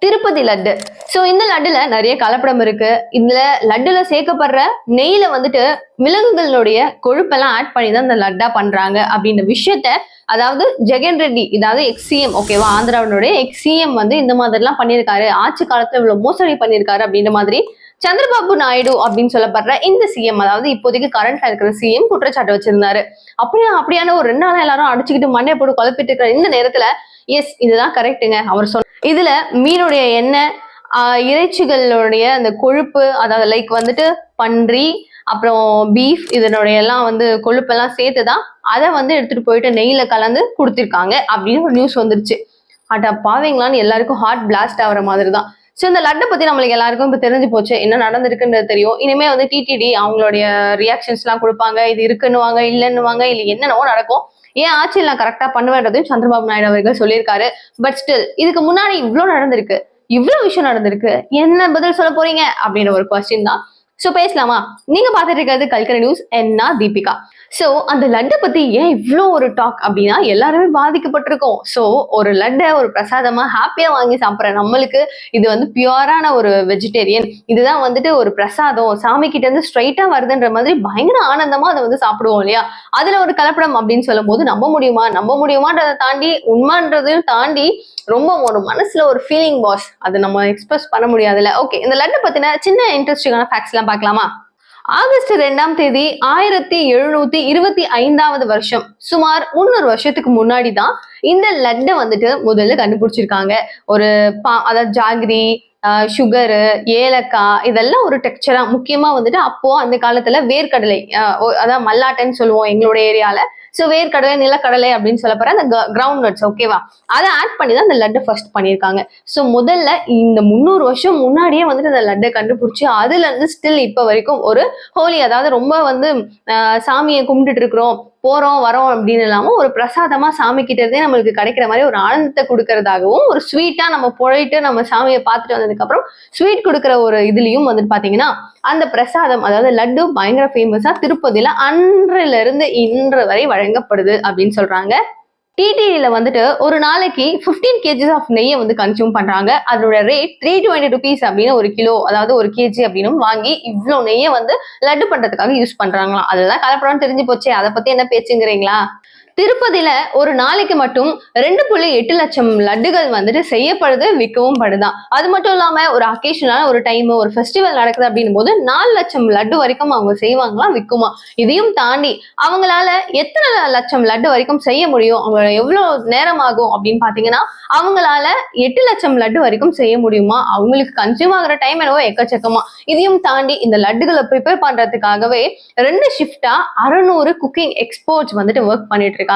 Tirupati laddu. So இந்த லட்டுல நிறைய கலப்படம் இருக்கு. இதுல லட்டுல சேர்க்கப்படுற நெய்ல வந்துட்டு விலங்குகளுடைய கொழுப்பெல்லாம் ஆட் பண்ணி தான் இந்த லட்டா பண்றாங்க அப்படின்ற விஷயத்த, அதாவது ஜெகன் ரெட்டி, இதாவது எக்ஸ்சிஎம், ஓகேவா, ஆந்திராவுடைய எக்ஸ்சிஎம் வந்து இந்த மாதிரிலாம் பண்ணியிருக்காரு, ஆட்சி காலத்துல இவ்வளவு மோசடி பண்ணியிருக்காரு அப்படின்ற மாதிரி சந்திரபாபு நாயுடு அப்படின்னு சொல்லப்படுற இந்த சிஎம், அதாவது இப்போதைக்கு கரண்ட்ல இருக்கிற சிஎம் குற்றச்சாட்டு வச்சிருந்தாரு. அப்படியான ஒரு 2 நாளா எல்லாரும் அடிச்சுக்கிட்டு மண்டையை போட்டு குழப்பிட்டு இருக்கிற இந்த நேரத்துல எஸ் இதுதான் கரெக்டுங்க அவர் சொன்ன. இதுல மீனுடைய எண்ணெய், இறைச்சிகளுடைய அந்த கொழுப்பு, அதாவது லைக் வந்துட்டு பன்றி, அப்புறம் பீஃப், இதனுடைய எல்லாம் வந்து கொழுப்பெல்லாம் சேர்த்துதான் அதை வந்து எடுத்துட்டு போயிட்டு நெய்ல கலந்து கொடுத்திருக்காங்க அப்படின்னு ஒரு நியூஸ் வந்துருச்சு. அட்டா பாவீங்களான்னு எல்லாருக்கும் ஹார்ட் பிளாஸ்ட் ஆகிற மாதிரி தான். ஸோ இந்த லட்டை பத்தி நம்மளுக்கு எல்லாருக்கும் இப்போ தெரிஞ்சு போச்சு, என்ன நடந்திருக்குன்றது தெரியும். இனிமே வந்து டிடிடி அவங்களுடைய ரியாக்ஷன்ஸ் எல்லாம் கொடுப்பாங்க, இது இருக்குன்னுவாங்க, இல்லைன்னுவாங்க, இல்லை என்னென்னவோ நடக்கும். ஏன் ஆட்சியில் நான் கரெக்டா பண்ணுவேன்றதையும் சந்திரபாபு நாயுடு அவர்கள் சொல்லியிருக்காரு. பட் ஸ்டில் இதுக்கு முன்னாடி இவ்வளவு நடந்திருக்கு, இவ்வளவு விஷயம் நடந்திருக்கு, என்ன பதில் சொல்ல போறீங்க அப்படின்னு ஒரு கொஸ்டின் தான். சோ பேசலாமா? நீங்க பாத்துட்டு இருக்கிறது கல்கரி நியூஸ், என்ன தீபிகா. சோ அந்த லட்டை பத்தி ஏன் இவ்வளோ ஒரு டாக் அப்படின்னா, எல்லாருமே பாதிக்கப்பட்டிருக்கோம். சோ ஒரு லட்டை ஒரு பிரசாதமா ஹாப்பியா வாங்கி சாப்பிட்ற நம்மளுக்கு இது வந்து பியூரான ஒரு வெஜிடேரியன், இதுதான் வந்துட்டு ஒரு பிரசாதம், சாமி கிட்ட இருந்து ஸ்ட்ரைட்டா வருதுன்ற மாதிரி பயங்கர ஆனந்தமா அதை வந்து சாப்பிடுவோம் இல்லையா? அதுல ஒரு கலப்படம் அப்படின்னு சொல்லும் போது நம்ப முடியுமான்றதை தாண்டி, உண்மைன்றதையும் தாண்டி ரொம்ப ஒரு மனசுல ஒரு ஃபீலிங் பாஸ், அது நம்ம எக்ஸ்பிரஸ் பண்ண முடியாதுல்ல. ஓகே, இந்த லட்டை பத்தின சின்ன இன்ட்ரெஸ்டிங்கான ஃபேக்ட்ஸ் எல்லாம் பார்க்கலாமா? ஆகஸ்ட் 2ஆம் தேதி 1725 வருஷம், சுமார் 300 வருஷத்துக்கு முன்னாடி தான் இந்த லட்டை வந்துட்டு முதல்ல கண்டுபிடிச்சிருக்காங்க. ஒரு அதாவது ஜாகிரி, சுகரு, ஏலக்காய், இதெல்லாம் ஒரு டெக்ஸ்சரா முக்கியமா வந்துட்டு அப்போ அந்த காலத்துல வேர்க்கடலை, அதான் மல்லாட்டைன்னு சொல்லுவோம் எங்களுடைய ஏரியால. சோ வேர்க்கடலை, நிலக்கடலை அப்படின்னு சொல்ல போற அந்த கிரவுண்ட் நட்ஸ், ஓகேவா, அதை ஆட் பண்ணி தான் அந்த லட்டை ஃபர்ஸ்ட் பண்ணியிருக்காங்க. சோ முதல்ல இந்த 300 வருஷம் முன்னாடியே வந்துட்டு அந்த லட்டை கண்டுபிடிச்சி அதுல இருந்து ஸ்டில் இப்ப வரைக்கும் ஒரு ஹோலி, அதாவது ரொம்ப வந்து சாமியை கும்பிட்டுட்டு இருக்கிறோம், போறோம் வரோம் அப்படின்னு இல்லாம ஒரு பிரசாதமா சாமி கிட்ட இருந்தே நம்மளுக்கு கிடைக்கிற மாதிரி ஒரு ஆனந்தத்தை கொடுக்கறதாகவும், ஒரு ஸ்வீட்டா நம்ம போயிட்டு நம்ம சாமியை பார்த்துட்டு வந்ததுக்கு அப்புறம் ஸ்வீட் கொடுக்குற ஒரு இதுலயும் வந்துட்டு பாத்தீங்கன்னா அந்த பிரசாதம், அதாவது லட்டு பயங்கர ஃபேமஸா திருப்பதியில அன்றில இருந்து இன்று வரை வழங்கப்படுது அப்படின்னு சொல்றாங்க. டிடிடில வந்துட்டு ஒரு நாளைக்கு 15 kgs ஆஃப் நெய்யை வந்து கன்சியூம் பண்றாங்க. அதோட ரேட் 320 rupees அப்படின்னு ஒரு கிலோ, அதாவது ஒரு கேஜி அப்படின்னு வாங்கி இவ்வளவு நெய்யை வந்து லட்டு பண்றதுக்காக யூஸ் பண்றாங்களாம். அதுதான் கலப்படம்னு தெரிஞ்சு போச்சு, அதை பத்தி என்ன பேச்சுங்கிறீங்களா? திருப்பதியில ஒரு நாளைக்கு மட்டும் 2.8 லட்சம் லட்டுகள் வந்துட்டு செய்யப்படுது, விற்கவும் படுதான். அது மட்டும் இல்லாம ஒரு அக்கேஷனான ஒரு டைம், ஒரு ஃபெஸ்டிவல் நடக்குது அப்படின்னும் போது 4 லட்சம் லட்டு வரைக்கும் அவங்க செய்வாங்களாம், விற்குமா. இதையும் தாண்டி அவங்களால எத்தனை லட்சம் லட்டு வரைக்கும் செய்ய முடியும், அவங்க எவ்வளவு நேரம் ஆகும் அப்படின்னு பாத்தீங்கன்னா, அவங்களால 8 லட்சம் லட்டு வரைக்கும் செய்ய முடியுமா. அவங்களுக்கு கன்சியூம் ஆகிற டைம் என்னவோ எக்கச்சக்கமா. இதையும் தாண்டி இந்த லட்டுகளை ப்ரிப்பேர் பண்றதுக்காகவே 2 ஷிஃப்டா 600 குக்கிங் எக்ஸ்பர்ட்ஸ் வந்துட்டு ஒர்க் பண்ணிட்டு இருக்காங்க.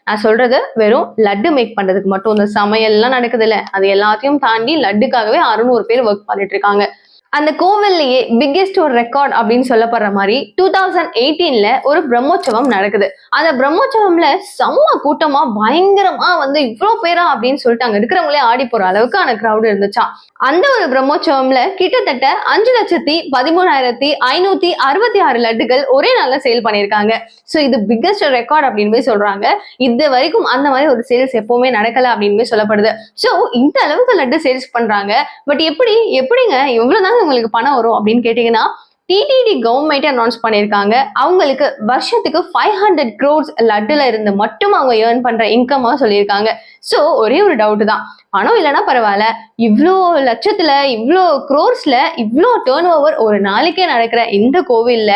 நான் சொல்றது வெறும் லட்டு மேக் பண்றதுக்கு மட்டும், இந்த சமையல் எல்லாம் நடக்குது இல்ல, அது எல்லாத்தையும் தாண்டி லட்டுக்காகவே 600 பேர் ஒர்க் பண்ணிட்டு இருக்காங்க. அந்த கோவில்லையே பிக்கெஸ்ட் ஒரு ரெக்கார்ட் அப்படின்னு சொல்லப்படுற மாதிரி 2018ல ஒரு பிரம்மோற்சவம் நடக்குது. அந்த பிரம்மோற்சவம்ல செம்ம கூட்டமா பயங்கரமா வந்து இவ்வளவு பேரா அப்படின்னு சொல்லிட்டு அங்க இருக்கிறவங்களே ஆடி போற அளவுக்கான கிரௌட் இருந்துச்சா. அந்த ஒரு பிரம்மோற்சவம்ல கிட்டத்தட்ட 5,13,566 லட்டுகள் ஒரே நாள்ல சேல் பண்ணியிருக்காங்க. சோ இது பிக்கெஸ்ட் ரெக்கார்ட் அப்படின்னு சொல்றாங்க. இது வரைக்கும் அந்த மாதிரி ஒரு சேல்ஸ் எப்பவுமே நடக்கல அப்படின்னு சொல்லப்படுது. சோ இந்த அளவுக்கு லட்டு சேல்ஸ் பண்றாங்க. பட் எப்படிங்க எவ்வளவுதான் உங்களுக்கு பணம் வரும் அப்படின்னு கேட்டீங்கன்னா, டிடிடி கவர்மெண்ட் அனௌன்ஸ் பண்ணியிருக்காங்க, அவங்களுக்கு வருஷத்துக்கு 500 crores லட்டுல இருந்து மட்டும் அவங்க ஏர்ன் பண்ற இன்கமா சொல்லியிருக்காங்க. சோ ஒரே ஒரு டவுட் தான், பணம் இல்லைன்னா பரவாயில்ல, இவ்வளோ லட்சத்துல இவ்வளோ குரோர்ஸ்ல இவ்வளோ டேர்ன் ஓவர் ஒரு நாளைக்கே நடக்கிற இந்த கோவில்ல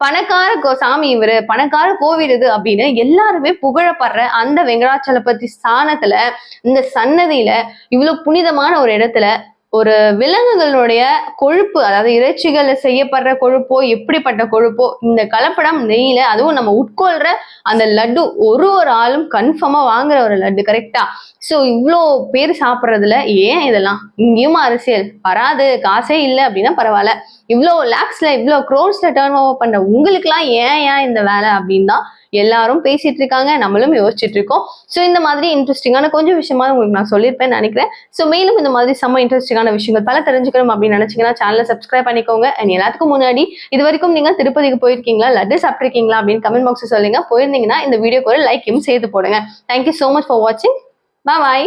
பணக்கார சாமி இவரு, பணக்கார கோவில் இது அப்படின்னு எல்லாருமே புகழப்படுற அந்த வெங்கடாச்சலபதி ஸ்தானத்துல, இந்த சன்னதியில, இவ்வளவு புனிதமான ஒரு இடத்துல ஒரு விலங்குகளுடைய கொழுப்பு, அதாவது இறைச்சிகள் செய்யப்படுற கொழுப்போ, எப்படிப்பட்ட கொழுப்போ, இந்த கலப்படம் நெய்யில, அதுவும் நம்ம உட்கொள்ற அந்த லட்டு ஒரு ஆளும் கன்ஃபார்மா வாங்குற ஒரு லட்டு, கரெக்டா? சோ இவ்வளோ பேர் சாப்பிட்றதுல ஏன் இதெல்லாம்? இங்கேயும் அரசியல் வராது, காசே இல்லை அப்படின்னா பரவாயில்ல, இவ்வளோ லேக்ஸ்ல இவ்வளோ க்ரோர்ஸ்ல டர்ன் ஓவர் பண்ற உங்களுக்குலாம் ஏன் இந்த வேலை அப்படின்னு தான் எல்லாரும் பேசிட்டு இருக்காங்க, நம்மளும் யோசிச்சுட்டு இருக்கோம். ஸோ இந்த மாதிரி இன்ட்ரெஸ்டிங்கான கொஞ்சம் விஷயமா உங்களுக்கு நான் சொல்லியிருப்பேன்னு நினைக்கிறேன். ஸோ மேலும் இந்த மாதிரி செம்ம இன்ட்ரெஸ்டிங்கான விஷயங்கள் பல தெரிஞ்சுக்கணும் அப்படின்னு நினைச்சீங்கன்னா சேனலை சப்ஸ்கிரைப் பண்ணிக்கோங்க. அண்ட் எல்லாத்துக்கும் முன்னாடி இது வரைக்கும் நீங்க திருப்பதிக்கு போயிருக்கீங்களா, லட்டு சாப்பிட்ருக்கீங்களா அப்படின்னு கமெண்ட் பாக்ஸ் சொல்லுங்க. போயிருந்தீங்கன்னா இந்த வீடியோக்கு ஒரு லைக்கையும் சேர்த்து போடுங்க. தேங்க்யூ ஸோ மச் ஃபார் வாட்சிங். பாய்.